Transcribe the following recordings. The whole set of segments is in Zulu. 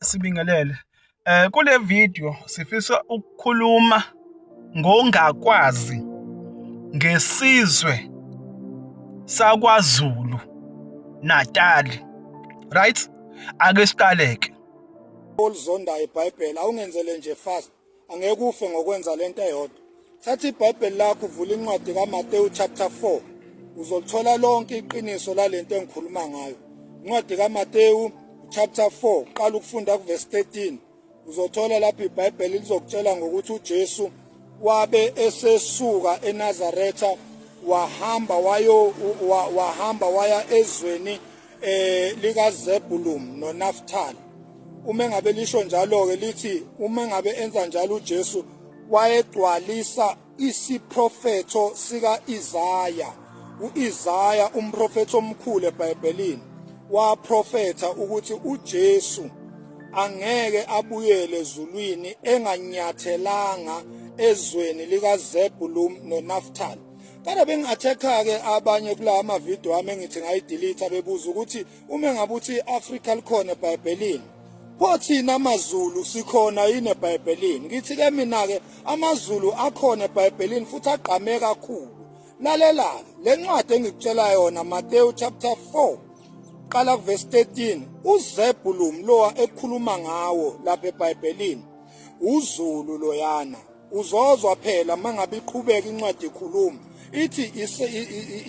Sibingelele. Kule video sifisa ukukhuluma ngongakwazi ngesizwe sakwaZulu Natal. Right? Ake siqaleke. Olizondayo iBhayibheli awungenzele nje fast. Angeke ufe ngokwenza lento eyodwa. Thatha iBhayibheli lakho uvula incwadi kaMateyu chapter 4. Uzolithola lonke iqiniso lalento engikhuluma ngayo. Incwadi kaMateyu chapter 4 qala ukufunda kuverse 13. Uzothola lapho iBhayibheli lizokutshela ngokuthi uJesu wabe esesuka eNazaretha wahamba waya ezweni likaZebulun noNaftali. Uma ngabe lisho njalo ke lithi uma ngabe enza njalo uJesu wayegcwalisa isiprofetho sika Isaya. UIsaya umprofethi omkhulu eBhayibhelini waprofetha ukuthi uJesu angeke abuyele ezulwini enganyathelanga ezweni likaZebulun noNaftali. Kana bengathekha ke abanye kula amavideo ami engithi ngayidelete bebuza ukuthi uma ngabe uthi Africa likhona eBhayibhelini pho thina amaZulu sikhona yini eBhayibhelini. Ngithi ke mina ke amaZulu akhona eBhayibhelini futhi agqame kakhulu. Lalela le ncwadi engikutshela yona Mateyu chapter 4 qala kuverse 13. uZebulun lo ekhuluma ngawo lapha eBhayibhelini uZulu loyana. Uzozwa phela mangabe iqhubeka incwadi ikhuluma ithi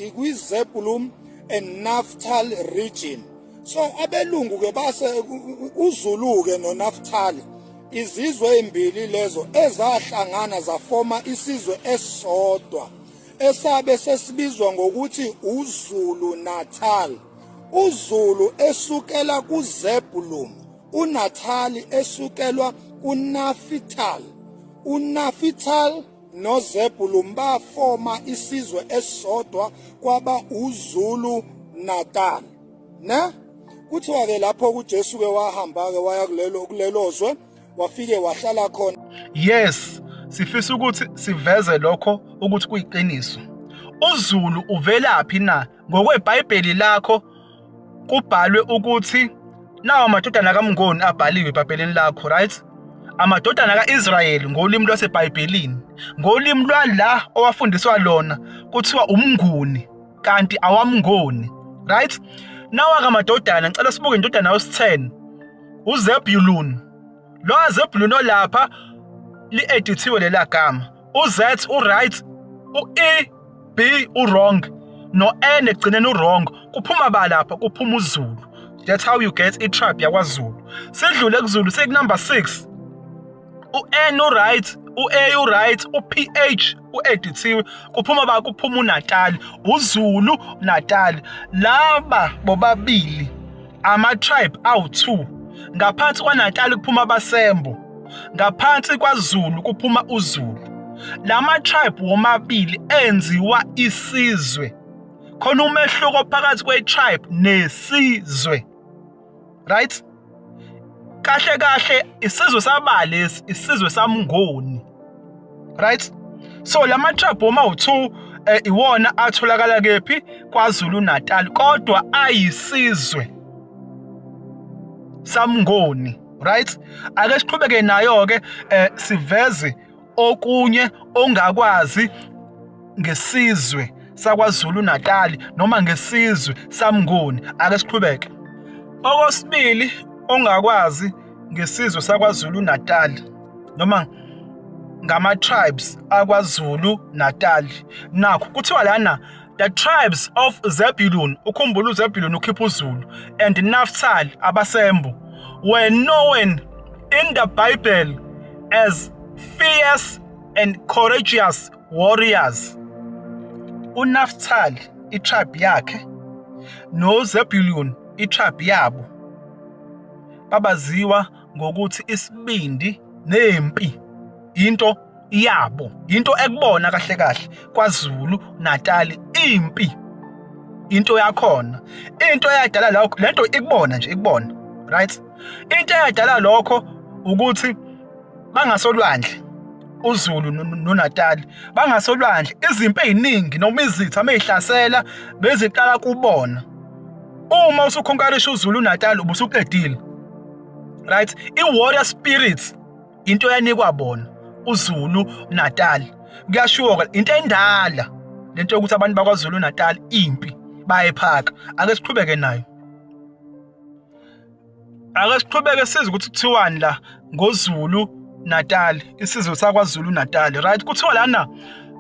ikwiZebulun and Naphtali region. So abelungu ke base uZulu ke noNaftali izizwe ezimbili lezo ezahlangana zafoma isizwe esodwa esabe sesibizwa ngokuthi uZulu Natal. uZulu esukela kuZebulun, uNathali esukelwa kuNafithali. uNafithali noZebulun bafoma isizwe esodwa kwaba uZulu Natal. Ne? Kuthiwa ke lapho kuJesu ke wahamba ke waya kulelozwe wafike wahlala khona. Yes, sifisa ukuthi siveze lokho ukuthi kuyiqiniso. uZulu uvelaphi na? NgokweBhayibheli lakho kubhalwe ukuthi nawo amadodana kaMngoni abhaliwe eBhayibhelini lakho, right? Amadodana kaIsrayeli ngolimi lwaseBhayibhelini, ngolimi lwala owafundiswa lona kuthiwa umnguni kanti awamngoni, right? Nawa kamadodana ngicela sibuke indodana yesi-10 uZebulun. Lo Zebulun olapha li-edithiwe lela gama. uZ u-right, u-E, B u-wrong, no-N egcineni u-wrong. Kuphuma ba lapha? Kuphuma uZulu. That's how you get i-tribe yakwaZulu. Sidlule kuZulu sekunumber 6. u-N u-right, u-A u-right, u-PH u-edithiwe. Kuphuma ba? Kuphuma uNatali, uZulu Natal. Laba bobabili ama-tribe awu-2. Ngaphansi kwaNatali kuphuma abaSembo, ngaphansi kwaZulu kuphuma uZulu. Lama tribe womabili enziwa isizwe. Khona umehluko phakathi kwe-tribe nesizwe. Right? Kahle kahle isizwe sabalesi, isizwe samngoni. Right? So lama tribe woma-2 iwona atholakala kephi? KwaZulu Natal, kodwa ayisizwe samngoni. Right? Ake siqhubeke nayo ke siveze okunye ongakwazi ngesizwe sakwaZulu Natal noma ngesizwe samngoni. Ake siqhubeke. Okwesibili ongakwazi ngesizwe sakwaZulu Natal noma ngama tribes akwaZulu Natal. Nakho kuthiwa lana the tribes of Zebulun, ukhumbula uZebulun ukhipha uZulu, and Naphtali abaSembo were known in the Bible as fierce and courageous warriors. uNaftali itribe yakhe noZebulun itribe yabo babaziwa ngokuthi isibindi nempi into yabo, into ekubona kahle kahle kwaZulu Natal. Impi into yakhona, into eyadala lokho, lento ikubona nje, ikubona, right? Into eyadala lokho ukuthi bangasolwandle uZulu noNatal, bangasolwandle izimpi eziningi noma izitha mehlasela beziqala kubona. Uma usukhonkalisha uZulu Natal ubusuqedile. right? I-warrior spirits into eyanikwa bona uZulu Natal. Kuyashuka into endala lento yokuthi abantu bakwaZulu Natal impi bayephaka. Ake siqhubeke nayo. Ake siqhubeke sizwe ukuthi kuthiwani la ngoZulu Natal, isizwe sakwaZulu Natal, right? Kuthiwa lana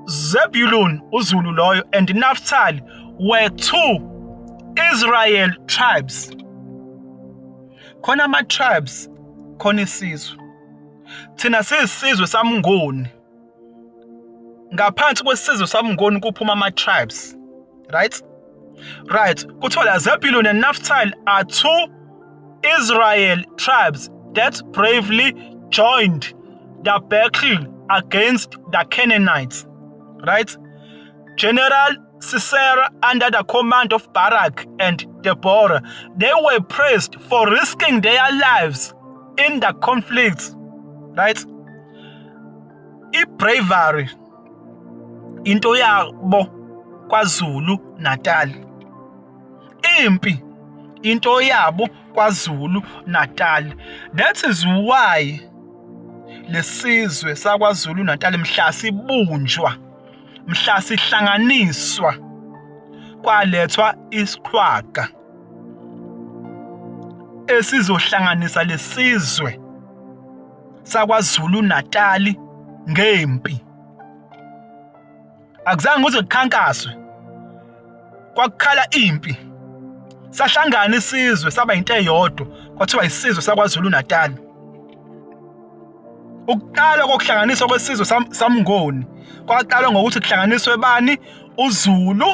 Zebulun uZulu loyo and Naphtali were two Israel tribes. Khona ama-tribes, khona isizwe. Thina siyisizwe samngoni. Ngaphansi kwesizwe samngoni kuphuma ama-tribes, right? Right. Kuthiwa la Zebulun and Naphtali are two Israel tribes that bravely joined the battle against the Canaanites, right? General Sisera, under the command of Barak and Deborah, they were praised for risking their lives in the conflict, right? I-bravery into yabo kwaZulu Natal. Impi into yabo kwaZulu Natal. That is why lesizwe sakwaZulu Natal mhla sibunjwa, mhla sihlanganiswa, kwalethwa isiqhwaga esizohlanganisa lesizwe sakwaZulu Natal ngempi. Akuzange uze kukhankaswe, kwakukhala impi, sahlangana isizwe saba into eyodwa, kwathiwa isizwe sakwaZulu Natal. Ukuqala kokuhlanganiswa kwesizwe samngoni kwaqala ngokuthi kuhlanganiswe bani? uZulu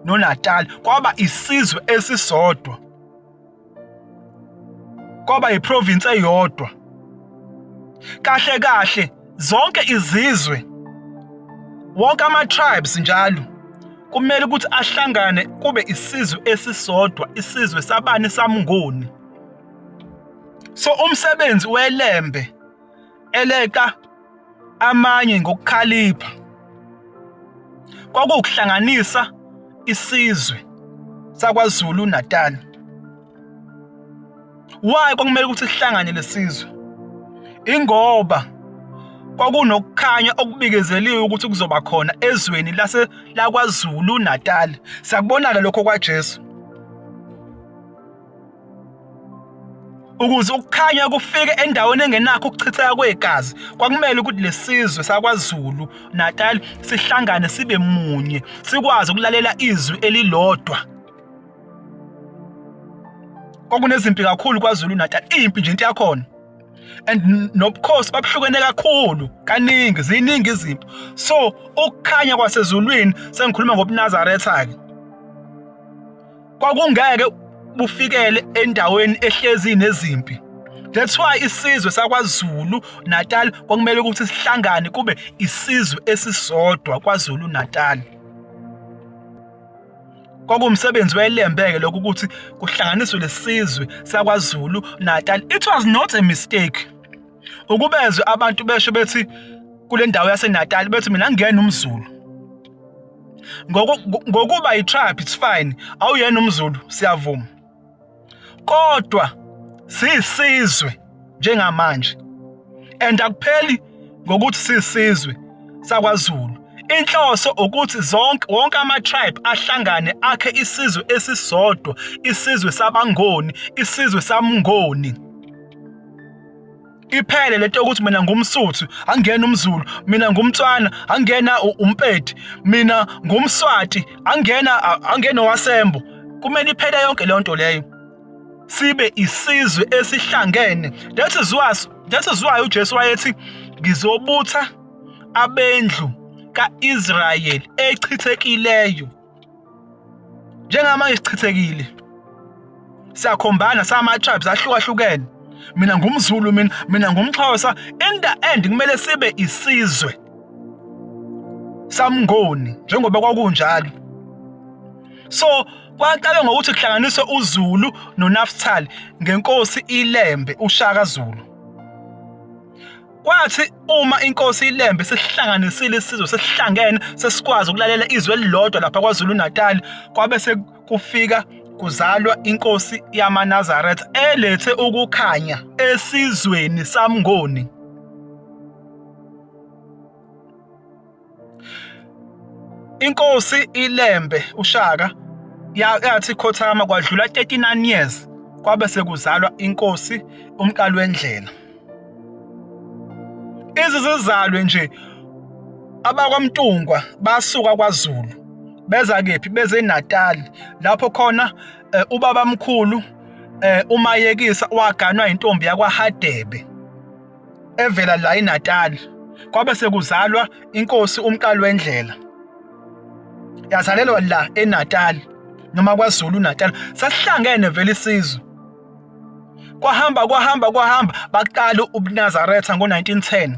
noNatal, kwaba isizwe esisodwa, kwaba iprovince eyodwa. Kahle kahle zonke izizwe, wonke ama-tribes njalo kumele ukuthi ahlangane kube isizwe esisodwa, isizwe sabani? Samngoni. So umsebenzi welembe eleka amanye ngokukhalipha kwakuhlanganisa isizwe sakwaZulu Natal. Why kwakumele ukuthi sihlangane lesizwe? Ingoba kwakunokukhanya okubikezeliwe ukuthi kuzoba khona ezweni lakwaZulu Natal. Sakubonana lokho kwaJesu. Ukuze ukukhanya kufike endaweni engenakho ukuchitheka kwegazi, kwakumele ukuthi lesizwe sakwaZulu Natal sihlangane sibe munye, sikwazi ukulalela izwi elilodwa. Kwakunezimpi kakhulu kwaZulu Natal, impi nje into yakhona. And nobukhosi babuhlukene kakhulu, kaningi, ziningi izimpi. So ukukhanya kwasezulwini, sengikhuluma ngobuNazaretha-ke, kwakungeke bufikele endaweni ehlezi nezimpi. That's why isizwe sakwaZulu Natal kwakumele ukuthi sihlangane kube isizwe esisodwa kwaZulu Natal. Kwakumsebenzi welembeke lokho ukuthi kuhlanganiswe lesizwe sakwaZulu Natal. It was not a mistake. Ukubezwe abantu besho bethi kule ndawo yaseNatal bethi mina ngiyena umZulu. Ngokuba i-tribe it's fine, awuyena umZulu siyavuma. Kodwa siyisizwe njengamanje. And akupheli ngokuthi siyisizwe sakwaZulu. Inhloso ukuthi wonke ama-tribe ahlangane akhe isizwe esisodwa, isizwe sabangoni, isizwe samngoni. Iphele lento yokuthi mina ngumSuthu angena umZulu, mina ngumTswana angena uMpedi, mina ngumSwati angena owaSembo. Kumele iphele yonke le nto leyo, sibe isizwe esihlangene. That is why uJesu wayethi ngizobutha abendlu ka-Israyeli echithekileyo. Njengamanje sichithekile, siyakhombana sama-tribes ahlukahlukene. Mina ngumZulu, mina ngumXhosa. In the end kumele sibe isizwe samngoni njengoba kwakunjalo. So kwaqala ngokuthi kuhlanganiswe uZulu noNaphtali ngenkosi iLembe uShaka Zulu. Kwathi uma inkosi iLembe sesihlanganisile isizwe, sesihlangene, sesikwazi ukulalela izwi elilodwa lapha kwaZulu Natal, kwabe sekufika kuzalwa inkosi yamaNazaretha elethe ukukhanya esizweni saMngoni. Inkosi iLembe uShaka yathi khothama kwadlula 39 years kwabe sekuzalwa inkosi uMkalwendlela. Izizalwe nje abakwaMtungwa basuka kwaZulu beza kephi beze eNatal lapho khona ubabamkhulu uMayekisa waganwa intombi yakwaHadebe evela la eNatal. Kwabe sekuzalwa inkosi uMkalwendlela yazalelwa la eNatal noma kwaZulu Natal. Sasihlangene vele isizwe, kwahamba baqala uNazaretha ngo-1910.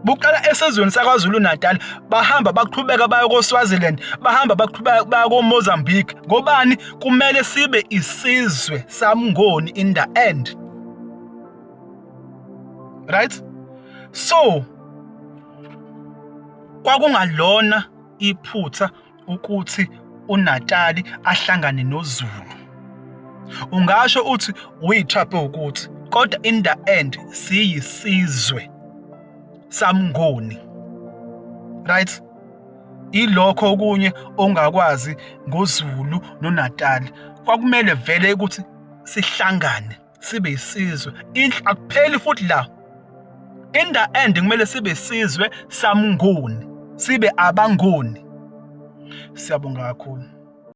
Buqala esizweni sakwaZulu Natal, bahamba baqhubeka baya koSwaziland, bahamba baqhubeka baya koMozambique. Ngobani? Kumele sibe isizwe saMngoni in the end, right? So kwakungalona iphutha ukuthi uNatali ahlangane noZulu. Ungasho uthi uyithaphe ukuthi, kodwa in the end siyisizwe saMngoni, right? Ilokho okunye ongakwazi ngoZulu noNatali. Kwakumele vele ukuthi sihlangane sibe isizwe. Akupheli futhi la, in the end kumele sibe isizwe saMngoni, sibe abangoni. Siyabonga kakhulu.